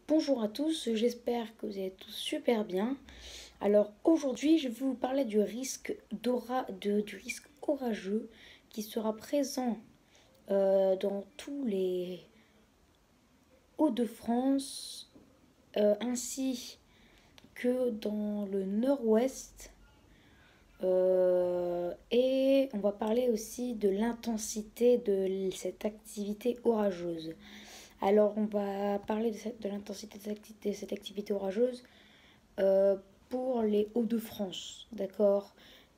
Bonjour à tous, j'espère que vous allez tous super bien. Alors aujourd'hui, je vais vous parler du risque orageux qui sera présent dans tous les Hauts-de-France ainsi que dans le nord-ouest. Et on va parler aussi de l'intensité de cette activité orageuse. Alors, on va parler de l'intensité de cette activité orageuse euh, pour les Hauts-de-France, d'accord?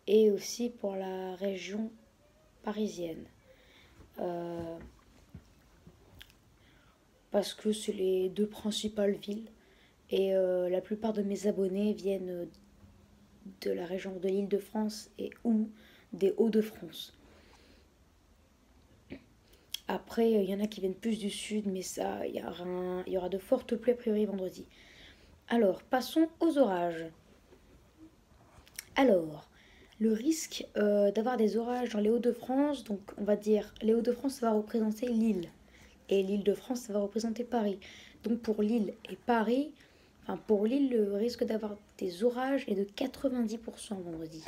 Et aussi pour la région parisienne. Euh, Parce que c'est les deux principales villes. Et la plupart de mes abonnés viennent de la région de l'Île-de-France et ou des Hauts-de-France. Après, il y en a qui viennent plus du sud, mais ça, il y aura de fortes pluies a priori vendredi. Alors, passons aux orages. Alors, le risque d'avoir des orages dans les Hauts-de-France, donc on va dire les Hauts-de-France, ça va représenter l'île. Et l'Île-de-France, ça va représenter Paris. Donc pour l'île et Paris, enfin pour l'île, le risque d'avoir des orages est de 90% vendredi.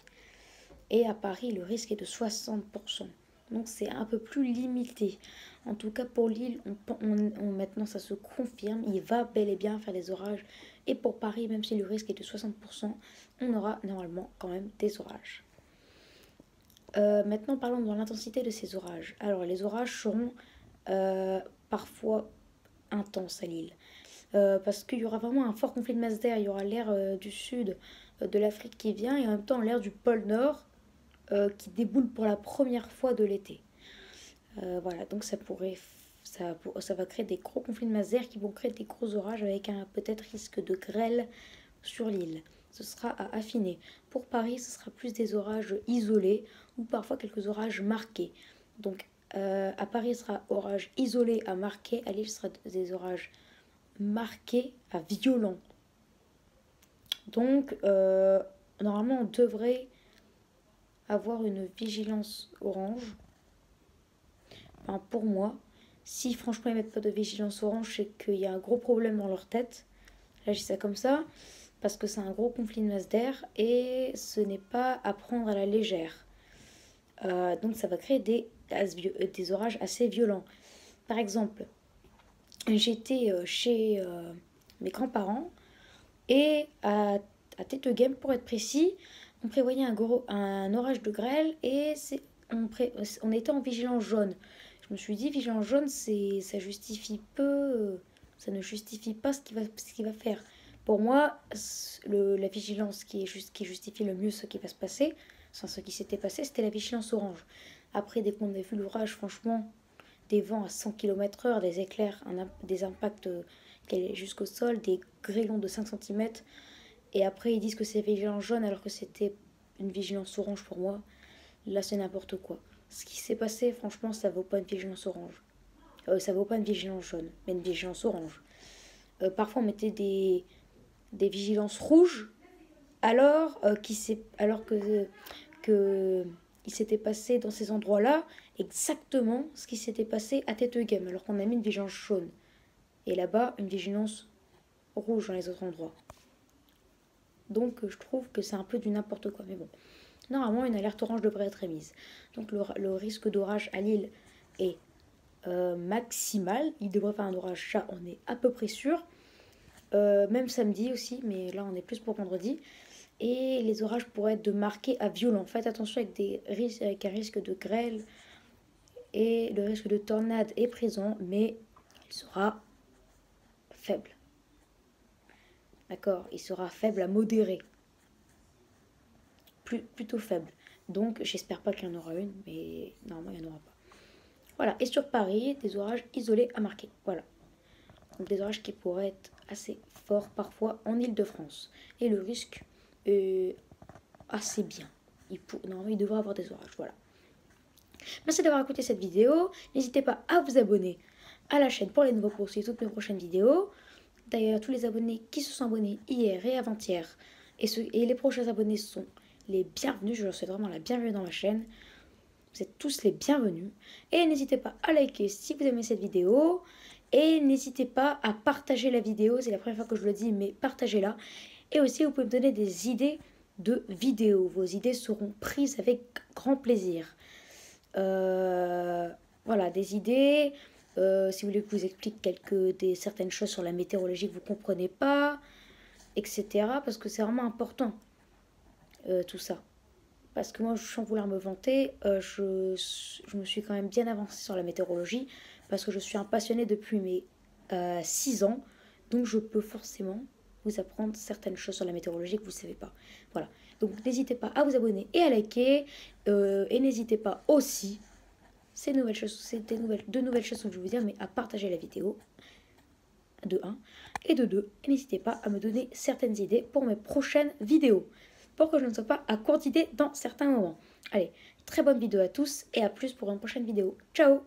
Et à Paris, le risque est de 60%. Donc c'est un peu plus limité. En tout cas pour l'île, maintenant ça se confirme, il va bel et bien faire des orages. Et pour Paris, même si le risque est de 60%, on aura normalement quand même des orages. Maintenant parlons de l'intensité de ces orages. Alors les orages seront parfois intenses à l'île. Parce qu'il y aura vraiment un fort conflit de masse d'air. Il y aura l'air du sud de l'Afrique qui vient et en même temps l'air du pôle Nord qui déboule pour la première fois de l'été. Voilà, donc ça va créer des gros conflits de masse d'air qui vont créer des gros orages avec un peut-être risque de grêle sur l'île. Ce sera à affiner. Pour Paris, ce sera plus des orages isolés ou parfois quelques orages marqués. Donc à Paris, ce sera orage isolé à marqué. À Lille, ce sera des orages marqués à violents. Donc normalement, on devrait avoir une vigilance orange. Enfin, pour moi, si franchement ils mettent pas de vigilance orange, c'est qu'il y a un gros problème dans leur tête. Là, je dis ça comme ça, parce que c'est un gros conflit de masse d'air et ce n'est pas à prendre à la légère. Donc ça va créer des orages assez violents. Par exemple, j'étais chez mes grands-parents et à Téteghem, pour être précis, on prévoyait un orage de grêle et on était en vigilance jaune. Je me suis dit, vigilance jaune, ça justifie peu, ça ne justifie pas ce qu'il va faire. Pour moi, la vigilance qui justifie le mieux ce qui va se passer, sans ce qui s'était passé, c'était la vigilance orange. Après, dès qu'on a vu l'orage, franchement, des vents à 100 km/h, des éclairs, des impacts jusqu'au sol, des grêlons de 5 cm. Et après, ils disent que c'est vigilance jaune alors que c'était une vigilance orange pour moi. Là, c'est n'importe quoi. Ce qui s'est passé, franchement, ça vaut pas une vigilance orange. Ça vaut pas une vigilance jaune, mais une vigilance orange. Parfois, on mettait des vigilances rouges alors que il s'était passé dans ces endroits-là exactement ce qui s'était passé à Téteghem, alors qu'on a mis une vigilance jaune. Et là-bas, une vigilance rouge dans les autres endroits. Donc je trouve que c'est un peu du n'importe quoi. Mais bon, normalement, une alerte orange devrait être émise. Donc le risque d'orage à Lille est maximal. Il devrait faire un orage, ça, on est à peu près sûr. Même samedi aussi, mais là, on est plus pour vendredi. Et les orages pourraient être de marqués à violents. Faites attention avec un risque de grêle et le risque de tornade est présent, mais il sera faible. D'accord? Il sera faible à modéré. Plutôt faible. Donc j'espère pas qu'il y en aura une, mais normalement il n'y en aura pas. Voilà, et sur Paris, des orages isolés à marquer. Voilà. Donc des orages qui pourraient être assez forts parfois en Île-de-France. Et le risque est assez bien. Normalement, il devrait avoir des orages. Voilà. Merci d'avoir écouté cette vidéo. N'hésitez pas à vous abonner à la chaîne pour les nouveaux cours et toutes mes prochaines vidéos. D'ailleurs, tous les abonnés qui se sont abonnés hier et avant-hier et les prochains abonnés sont les bienvenus. Je leur souhaite vraiment la bienvenue dans ma chaîne. Vous êtes tous les bienvenus. Et n'hésitez pas à liker si vous aimez cette vidéo. Et n'hésitez pas à partager la vidéo, c'est la première fois que je le dis, mais partagez-la. Et aussi, vous pouvez me donner des idées de vidéos. Vos idées seront prises avec grand plaisir. Voilà, des idées. Si vous voulez que je vous explique certaines choses sur la météorologie que vous ne comprenez pas, etc. Parce que c'est vraiment important, tout ça. Parce que moi, sans vouloir me vanter, je me suis quand même bien avancée sur la météorologie. Parce que je suis un passionné depuis mes 6 ans. Donc je peux forcément vous apprendre certaines choses sur la météorologie que vous ne savez pas. Voilà. Donc n'hésitez pas à vous abonner et à liker. Et n'hésitez pas aussi, c'est deux nouvelles choses que je vais vous dire, mais à partager la vidéo, de 1. Et de 2, n'hésitez pas à me donner certaines idées pour mes prochaines vidéos, pour que je ne sois pas à court d'idées dans certains moments. Allez, très bonne vidéo à tous et à plus pour une prochaine vidéo. Ciao!